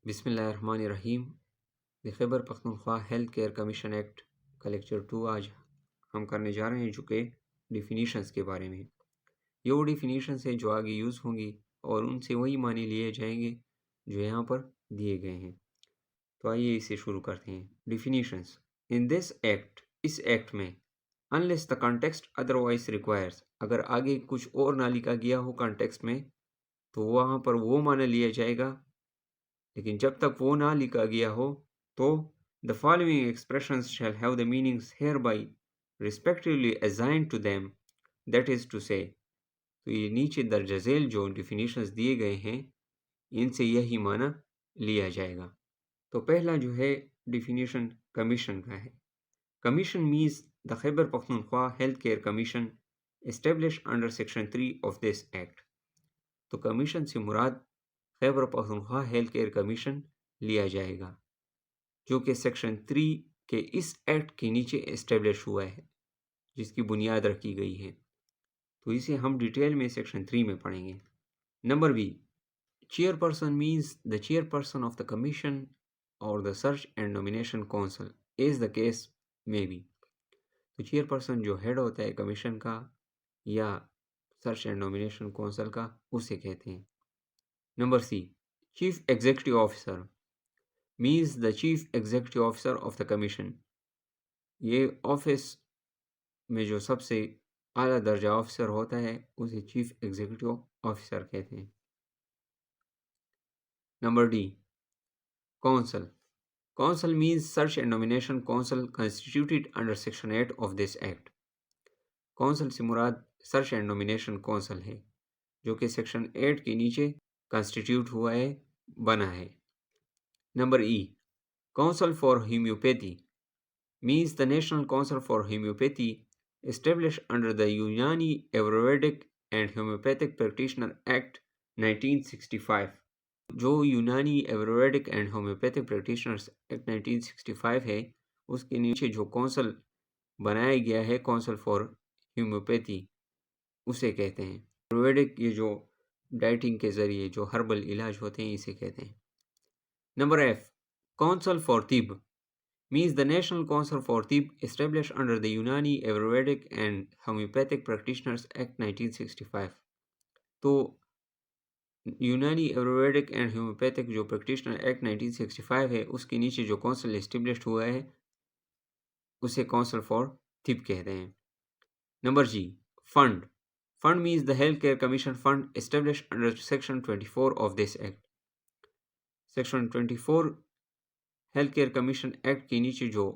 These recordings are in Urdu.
بسم اللہ الرحمن الرحیم۔ Khyber Pakhtunkhwa health care commission act کا لیکچر 2 آج ہم کرنے جا رہے ہیں، جو کہ ڈیفینیشنز کے بارے میں۔ یہ وہ ڈیفینیشنز ہیں جو آگے یوز ہوں گی اور ان سے وہی معنی لیے جائیں گے جو یہاں پر دیے گئے ہیں۔ تو آئیے اسے شروع کرتے ہیں۔ ڈیفینیشنز ان دس ایکٹ، اس ایکٹ میں unless the context otherwise requires، اگر آگے کچھ اور نہ لکھا گیا ہو کانٹیکسٹ میں تو وہاں پر وہ معنی لیا جائے گا، لیکن جب تک وہ نہ لکھا گیا ہو تو the following expressions shall have the meanings hereby respectively assigned to them، that is to say، تو یہ نیچے درجہ ذیل جو ڈیفینیشنز دیے گئے ہیں ان سے یہی معنی لیا جائے گا۔ تو پہلا جو ہے ڈیفینیشن کمیشن کا ہے۔ Commission means the Khyber Pakhtunkhwa Health Care Commission established under section 3 of this act۔ تو کمیشن سے مراد خیبر پختونخوا ہیلتھ کیئر کمیشن لیا جائے گا، جو کہ سیکشن 3 کے اس ایکٹ کے نیچے اسٹیبلش ہوا ہے، جس کی بنیاد رکھی گئی ہے۔ تو اسے ہم ڈیٹیل میں سیکشن 3 میں پڑھیں گے۔ Number B, chairperson means the chairperson of the commission اور the search and nomination council as the case میں بی۔ تو چیئر پرسن جو ہیڈ ہوتا ہے کمیشن کا یا سرچ اینڈ نومینیشن کونسل کا، اسے کہتے ہیں۔ Number C, chief executive officer means the chief executive officer of the commission۔ یہ آفس میں جو سب سے اعلیٰ درجہ آفیسر ہوتا ہے اسے چیف ایگزیکٹو آفیسر کہتے ہیں۔ Number D, council. Council means search and nomination council constituted under section 8 of this act۔ Council سے مراد سرچ اینڈ نومینیشن کونسل ہے، جو کہ سیکشن 8 کے نیچے کنسٹیٹیوٹ ہوا ہے، بنا ہے۔ Number E, council for homeopathy means the National Council for Homeopathy established under the Unani Ayurvedic and Homeopathic Practitioner Act 1965۔ جو یونانی ایورویدک اینڈ ہومیوپیتھک پریکٹیشنرز ایکٹ 1965 ہے، اس کے نیچے جو کونسل بنایا گیا ہے، کونسل فار ہومیوپیتھی، اسے کہتے ہیں۔ ایورویدک یہ جو ڈائٹنگ کے ذریعے جو ہربل علاج ہوتے ہیں اسے کہتے ہیں۔ نمبر ایف، کونسل فار طب means the National Council for طب established under the Unani Ayurvedic and Homeopathic Practitioners Act 1965۔ تو یونانی ایورویدک اینڈ ہومیوپیتھک جو پریکٹیشنر ایکٹ 1965 ہے، اس کے نیچے جو کونسل اسٹیبلشڈ ہوا ہے اسے کونسل فار طب کہتے ہیں۔ Number G, fund. Fund means the Health Care Commission Fund established under section 24 of this act۔ Section 24 health care commission act کے نیچے جو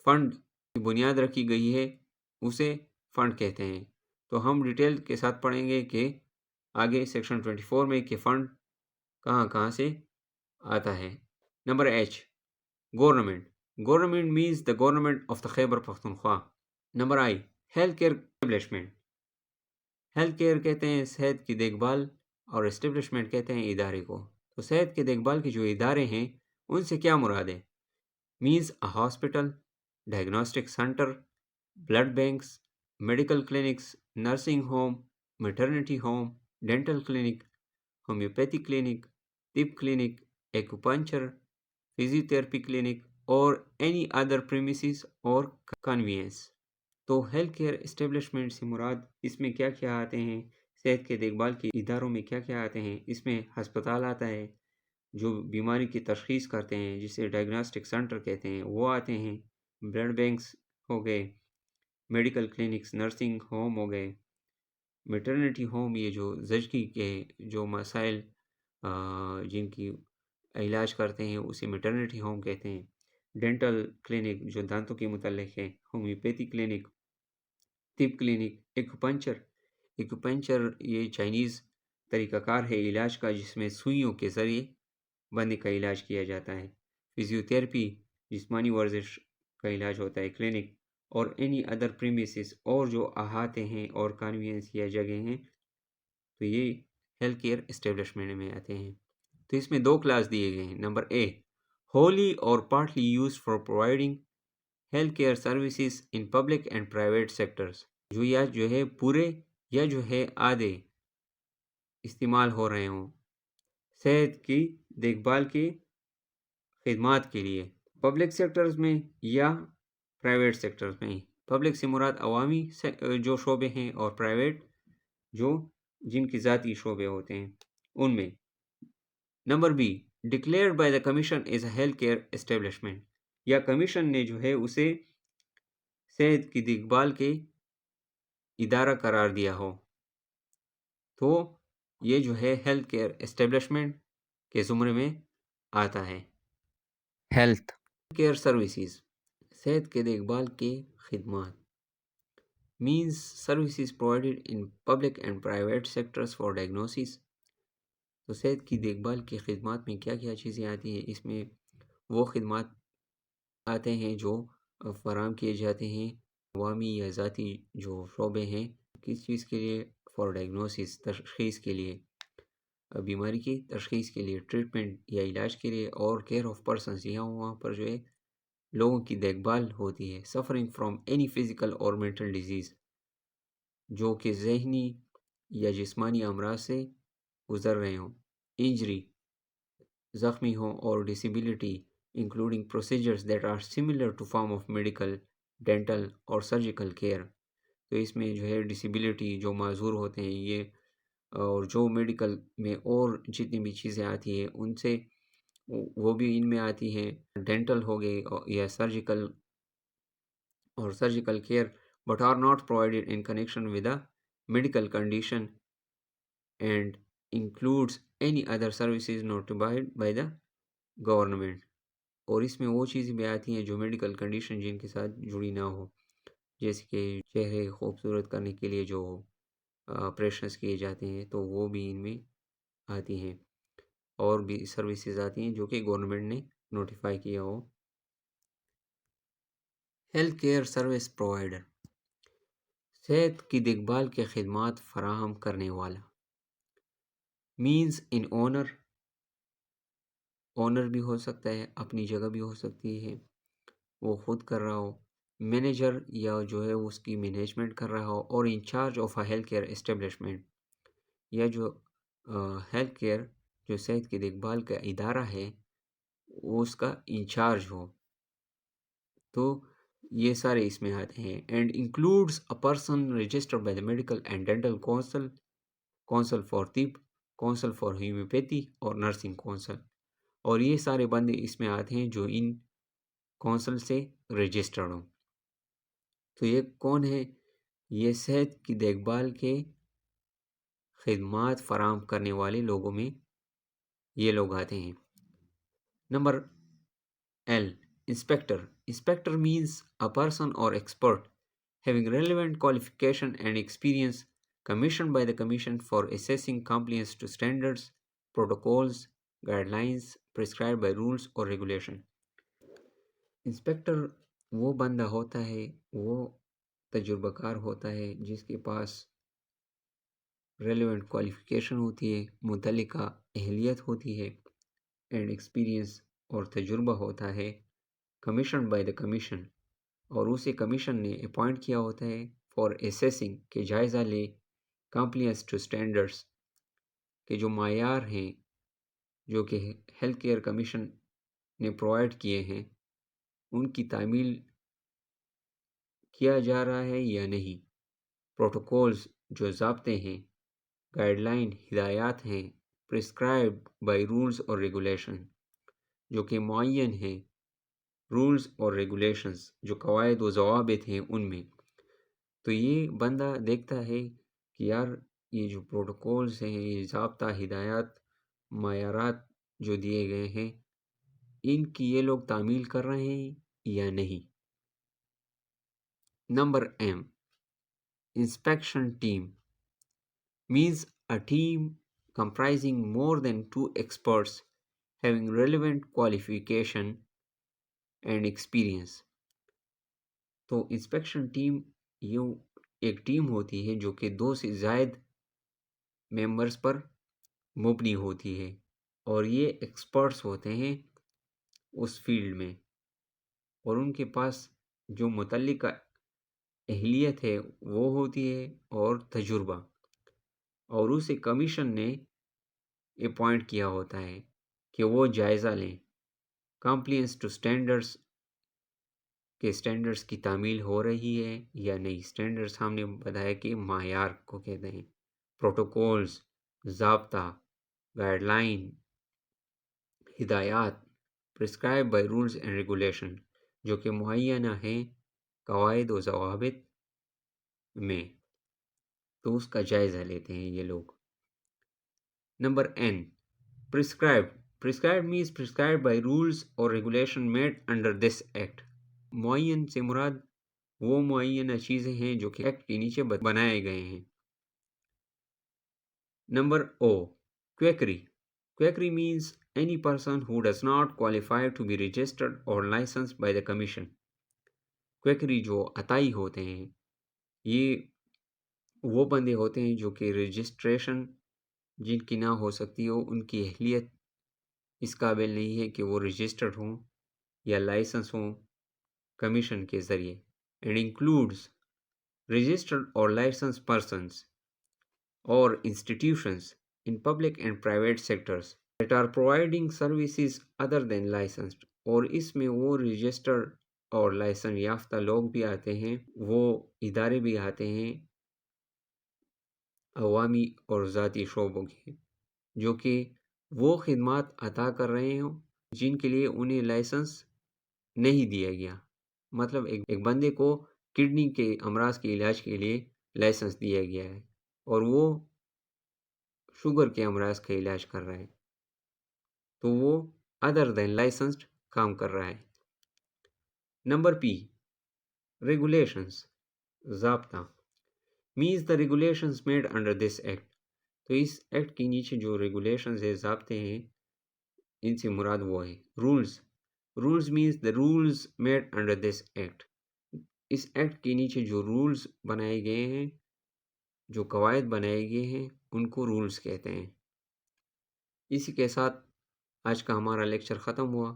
فنڈ کی بنیاد رکھی گئی ہے اسے فنڈ کہتے ہیں۔ تو ہم ڈیٹیل کے ساتھ پڑھیں گے کہ آگے سیکشن 24 میں کہ فنڈ کہاں کہاں سے آتا ہے۔ Number H, government. Government means the government of the Khyber Pakhtunkhwa. Number I, health care establishment. Health care کہتے ہیں صحت کی دیکھ بھال اور اسٹیبلشمنٹ کہتے ہیں ادارے کو۔ تو صحت کی دیکھ بھال کے جو ادارے ہیں ان سے کیا مراد ہے؟ means a hospital، diagnostic center، blood banks، medical clinics، nursing home، maternity home، dental clinic، homeopathy clinic، طب clinic، acupuncture، physiotherapy clinic اور any other premises or convenience۔ تو ہیلتھ کیئر اسٹیبلشمنٹ سے مراد اس میں کیا کیا آتے ہیں؟ صحت کے دیکھ بھال کے اداروں میں کیا کیا آتے ہیں؟ اس میں ہسپتال آتا ہے جو بیماری کی تشخیص کرتے ہیں، جسے ڈائگنوسٹک سینٹر کہتے ہیں، وہ آتے ہیں، بلڈ بینکس ہو گئے، میڈیکل کلینکس، نرسنگ ہوم ہو گئے، میٹرنٹی ہوم یہ جو زچگی کے جو مسائل جن کی علاج کرتے ہیں اسے میٹرنٹی ہوم کہتے ہیں، ڈینٹل کلینک جو دانتوں کے متعلق ہے، ہومیوپیتھی کلینک، طب کلینک، ایکوپنچر یہ چائنیز طریقہ کار ہے علاج کا، جس میں سوئیوں کے ذریعے بندے کا علاج کیا جاتا ہے، فزیوتھیراپی جسمانی ورزش کا علاج ہوتا ہے، کلینک، اور اینی ادر پریمیسز اور جو احاطے ہیں اور کنوینس یا جگہ ہیں، تو یہ ہیلتھ کیئر اسٹیبلشمنٹ میں آتے ہیں۔ تو اس میں دو کلاس دیے گئے ہیں۔ نمبر اے، ہوللی اور partly use for providing health care services in public and private sectors, جو یا جو ہے پورے یا جو ہے آدھے استعمال ہو رہے ہوں صحت کی دیکھ بھال کے خدمات کے لیے پبلک سیکٹرز میں یا پرائیویٹ سیکٹرز میں. پبلک سے مراد عوامی جو شعبے ہیں اور پرائیویٹ جو جن کی ذاتی شعبے ہوتے ہیں ان میں. Number be declared by the commission as a health care establishment یا کمیشن نے جو ہے اسے صحت کی دیکھ بھال کے ادارہ قرار دیا ہو تو یہ جو ہے ہیلتھ کیئر اسٹیبلشمنٹ کے زمرے میں آتا ہے. ہیلتھ کیئر سروسز صحت کے دیکھ بھال کے خدمات means services provided in public and private sectors for diagnosis. تو صحت کی دیکھ بھال کی خدمات میں کیا کیا چیزیں آتی ہیں؟ اس میں وہ خدمات آتے ہیں جو فراہم کیے جاتے ہیں عوامی یا ذاتی جو شعبے ہیں. کس چیز کے لیے؟ فار ڈائگنوسس تشخیص کے لیے، بیماری کی تشخیص کے لیے، ٹریٹمنٹ یا علاج کے لیے، اور کیئر آف پرسنس یہاں وہاں پر جو ہے لوگوں کی دیکھ بھال ہوتی ہے. سفرنگ فرام اینی فزیکل اور مینٹل ڈیزیز جو کہ ذہنی یا جسمانی امراض سے گزر رہے ہوں، انجری زخمی ہوں، اور disability including procedures that are similar to form of medical dental اور سرجیکل کیئر. تو اس میں جو ہے ڈسیبلٹی جو معذور ہوتے ہیں یہ اور جو میڈیکل میں اور جتنی بھی چیزیں آتی ہیں ان سے وہ بھی ان میں آتی ہیں. ڈینٹل ہو گئے یا سرجیکل اور surgical care but are not provided in connection with a medical condition and includes any other services notified by the government. اور اس میں وہ چیزیں بھی آتی ہیں جو میڈیکل کنڈیشن جن کے ساتھ جڑی نہ ہو، جیسے کہ چہرے خوبصورت کرنے کے لیے جو آپریشنس کیے جاتے ہیں تو وہ بھی ان میں آتی ہیں، اور بھی سروسز آتی ہیں جو کہ گورنمنٹ نے نوٹیفائی کیا ہو. ہیلتھ کیئر سروس پرووائڈر صحت کی دیکھ بھال کے خدمات فراہم کرنے والا. مینز ان اونر بھی ہو سکتا ہے، اپنی جگہ بھی ہو سکتی ہے، وہ خود کر رہا ہو، مینیجر یا جو ہے اس کی مینجمنٹ کر رہا ہو، اور in charge of a health care establishment یا جو ہیلتھ کیئر جو صحت کی دیکھ بھال کا ادارہ ہے وہ اس کا انچارج ہو. تو یہ سارے اس میں آتے ہیں. And includes a person registered by the medical and dental council, council for طب، کونسل فار ہومیوپیتھی اور نرسنگ کونسل. اور یہ سارے بندے اس میں آتے ہیں جو ان کونسل سے رجسٹرڈ ہوں. تو یہ کون ہے؟ یہ صحت کی دیکھ بھال کے خدمات فراہم کرنے والے لوگوں میں یہ لوگ آتے ہیں. Number L inspector. Inspector means a person or expert having relevant qualification and experience commissioned by the commission for assessing compliance to standards, protocols, guidelines prescribed by rules or regulation. Inspector وہ بندہ ہوتا ہے، وہ تجربہ کار ہوتا ہے جس کے پاس ریلیونٹ کوالیفیکیشن ہوتی ہے، متعلقہ اہلیت ہوتی ہے، اینڈ ایکسپیرینس اور تجربہ ہوتا ہے، کمیشن بائی دا کمیشن، اور اسے کمیشن نے اپوائنٹ کیا ہوتا ہے فار اسیسنگ کہ جائزہ لے کمپلینس ٹو اسٹینڈرڈس کہ جو معیار ہیں جو کہ ہیلتھ کیئر کمیشن نے پرووائڈ کیے ہیں ان کی تعمیل کیا جا رہا ہے یا نہیں. پروٹوکولز جو ضابطے ہیں، گائیڈ لائن ہدایات ہیں، پرسکرائبڈ بائی رولز اور ریگولیشن جو کہ معین ہیں، رولز اور ریگولیشنز جو قواعد و ضوابط ہیں ان میں. تو یہ بندہ دیکھتا ہے کہ یار یہ جو پروٹوکولز ہیں، یہ ضابطہ ہدایات معیارات جو دیے گئے ہیں ان کی یہ لوگ تعمیل کر رہے ہیں یا نہیں. Number M inspection team means a team comprising more than 2 experts having relevant qualification and experience. تو انسپیکشن ٹیم یوں ایک ٹیم ہوتی ہے جو کہ 2 سے زائد ممبرز پر مبنی ہوتی ہے، اور یہ ایکسپرٹس ہوتے ہیں اس فیلڈ میں، اور ان کے پاس جو متعلقہ اہلیت ہے وہ ہوتی ہے اور تجربہ، اور اسے کمیشن نے اپوائنٹ کیا ہوتا ہے کہ وہ جائزہ لیں. کمپلینس ٹو اسٹینڈرڈس کہ اسٹینڈرڈس کی تعمیل ہو رہی ہے یا نہیں. اسٹینڈرڈس ہم نے بتایا کہ معیار کو کہتے ہیں. پروٹوکولز، ضابطہ، گائیڈ لائن، ہدایات، prescribed by rules and regulation, جو کہ معینہ ہیں قواعد و ضوابط میں. تو اس کا جائزہ لیتے ہیں یہ لوگ. Number N، prescribed means prescribed by rules or regulation made under this act. معین سے مراد وہ معینہ چیزیں ہیں جو کہ ایکٹ کے نیچے بنائے گئے ہیں. Number O، quackery means any person who does not qualify to be registered or licensed by the commission. quackery جو عطائی ہوتے ہیں یہ وہ بندے ہوتے ہیں جو کہ رجسٹریشن جن کی نہ ہو سکتی ہو، ان کی اہلیت اس قابل نہیں ہے کہ وہ رجسٹرڈ ہوں یا لائسنس ہوں کمیشن کے ذریعے. And includes registered or licensed persons or institutions in public and private sectors that are providing services other than licensed. اور اس میں وہ رجسٹرڈ اور لائسنس یافتہ لوگ بھی آتے ہیں، وہ ادارے بھی آتے ہیں عوامی اور ذاتی شعبوں کے، جو کہ وہ خدمات عطا کر رہے ہوں جن کے لیے انہیں لائسنس نہیں دیا گیا. مطلب ایک بندے کو کڈنی کے امراض کے علاج کے لیے لائسنس دیا گیا ہے اور وہ شوگر کے امراض کا علاج کر رہا ہے، تو وہ ادر دین لائسنسڈ کام کر رہا ہے. نمبر P، ریگولیشنز، ضابطہ means the regulations made under this act. تو اس ایکٹ کے نیچے جو ریگولیشنز ہے، ضابطے ہیں، ان سے مراد وہ ہے. Rules means the rules made under this act. اس ایکٹ کے نیچے جو رولز بنائے گئے ہیں، جو قواعد بنائے گئے ہیں، ان کو رولز کہتے ہیں. اسی کے ساتھ آج کا ہمارا لیکچر ختم ہوا.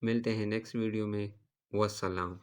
ملتے ہیں نیکسٹ ویڈیو میں. والسلام.